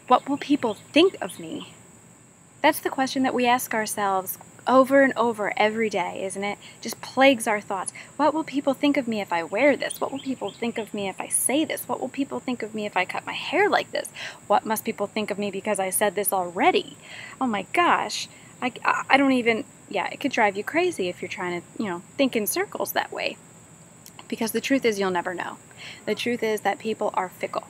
What will people think of me? That's the question that we ask ourselves over and over every day, isn't it? Just plagues our thoughts. What will people think of me if I wear this? What will people think of me if I say this? What will people think of me if I cut my hair like this? What must people think of me because I said this already? Oh my gosh. I don't even, yeah, it could drive you crazy if you're trying to, think in circles that way. Because the truth is you'll never know. The truth is that people are fickle.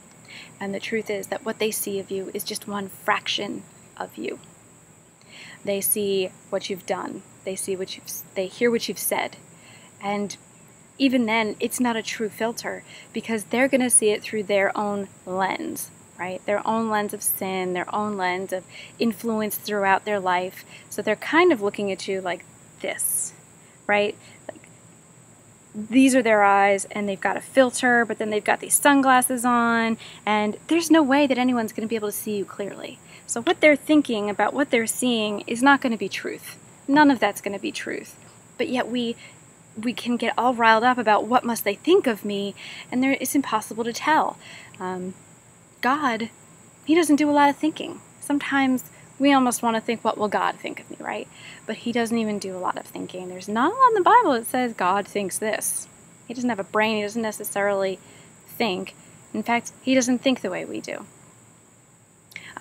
And the truth is that what they see of you is just one fraction of you. They see what you've done. They hear what you've said. And even then, it's not a true filter because they're going to see it through their own lens, right? Their own lens of sin, their own lens of influence throughout their life. So they're kind of looking at you like this, right? Like these are their eyes and they've got a filter, but then they've got these sunglasses on, and there's no way that anyone's going to be able to see you clearly. So what they're thinking about what they're seeing is not going to be truth. None of that's going to be truth. But yet we can get all riled up about what must they think of me, and it's impossible to tell. God, he doesn't do a lot of thinking. Sometimes we almost want to think, what will God think of me, right? But he doesn't even do a lot of thinking. There's not a lot in the Bible that says God thinks this. He doesn't have a brain. He doesn't necessarily think. In fact, he doesn't think the way we do.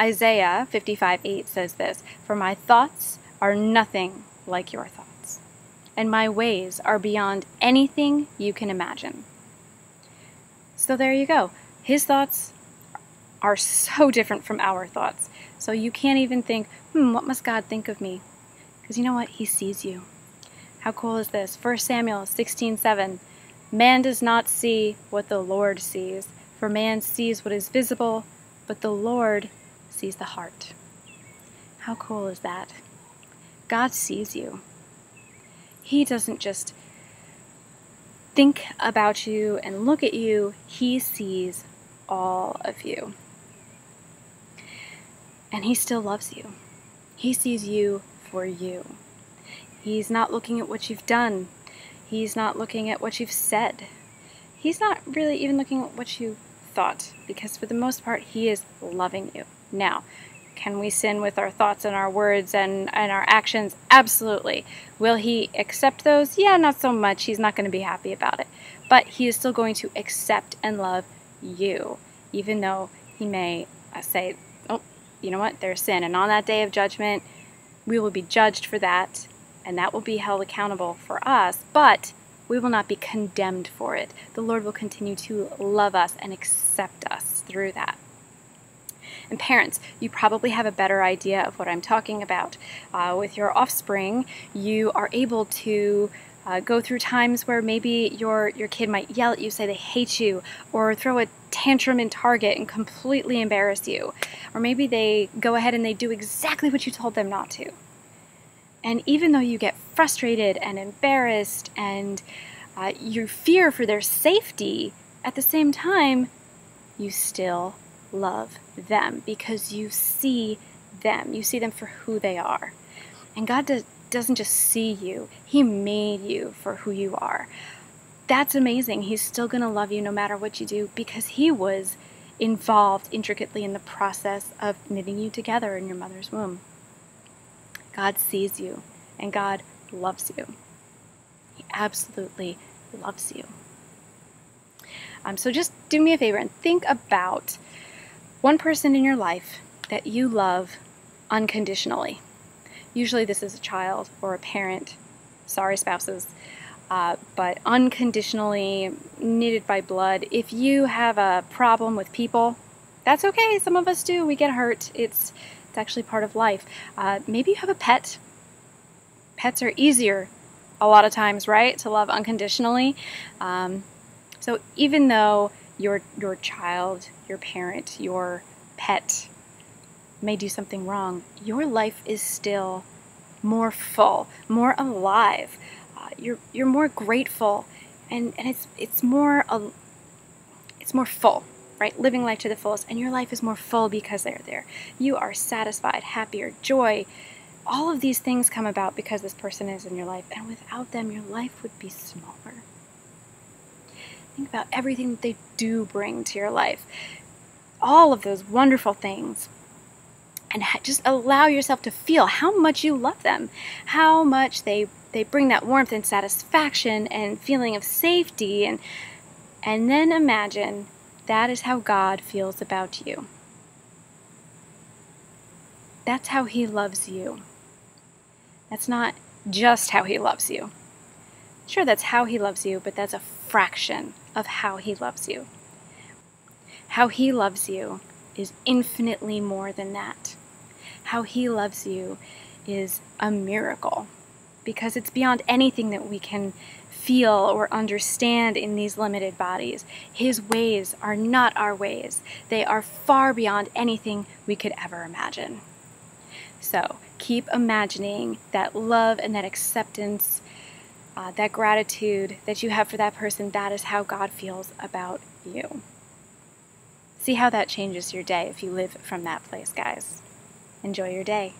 Isaiah 55:8 says this, "For my thoughts are nothing like your thoughts, and my ways are beyond anything you can imagine." So there you go. His thoughts are so different from our thoughts. So you can't even think, what must God think of me? Because you know what? He sees you. How cool is this? 1 Samuel 16:7, "Man does not see what the Lord sees, for man sees what is visible, but the Lord sees the heart." How cool is that? God sees you. He doesn't just think about you and look at you. He sees all of you. And he still loves you. He sees you for you. He's not looking at what you've done. He's not looking at what you've said. He's not really even looking at what you thought, because for the most part, he is loving you. Now, can we sin with our thoughts and our words and our actions? Absolutely. Will he accept those? Yeah, not so much. He's not going to be happy about it. But he is still going to accept and love you, even though he may say, oh, you know what, there's sin. And on that day of judgment, we will be judged for that, and that will be held accountable for us. But we will not be condemned for it. The Lord will continue to love us and accept us through that. And parents, you probably have a better idea of what I'm talking about. With your offspring, you are able to go through times where maybe your kid might yell at you, say they hate you, or throw a tantrum in Target and completely embarrass you. Or maybe they go ahead and they do exactly what you told them not to. And even though you get frustrated and embarrassed and you fear for their safety, at the same time, you still love them because you see them. You see them for who they are. And God doesn't just see you. He made you for who you are. That's amazing. He's still going to love you no matter what you do because he was involved intricately in the process of knitting you together in your mother's womb. God sees you and God loves you. He absolutely loves you. So just do me a favor and think about one person in your life that you love unconditionally. Usually this is a child or a parent. Sorry, spouses. But unconditionally, knitted by blood. If you have a problem with people, that's okay. Some of us do. We get hurt. It's actually part of life. Maybe you have a pet. Pets are easier a lot of times, right, to love unconditionally. So even though your child, your parent, your pet may do something wrong, your life is still more full, more alive. You're more grateful, and it's more full, right? Living life to the fullest, and your life is more full because they're there. You are satisfied, happier, joy. All of these things come about because this person is in your life, and without them, your life would be smaller. Think about everything that they do bring to your life. All of those wonderful things. and just allow yourself to feel how much you love them, how much they bring that warmth and satisfaction and feeling of safety, and then imagine that is how God feels about you. That's how He loves you. That's not just how He loves you. Sure, that's how He loves you, but that's a fraction of how He loves you. How He loves you is infinitely more than that. How He loves you is a miracle, because it's beyond anything that we can feel or understand in these limited bodies. His ways are not our ways. They are far beyond anything we could ever imagine. So keep imagining that love and that acceptance, that gratitude that you have for that person. That is how God feels about you. See how that changes your day if you live from that place, guys. Enjoy your day.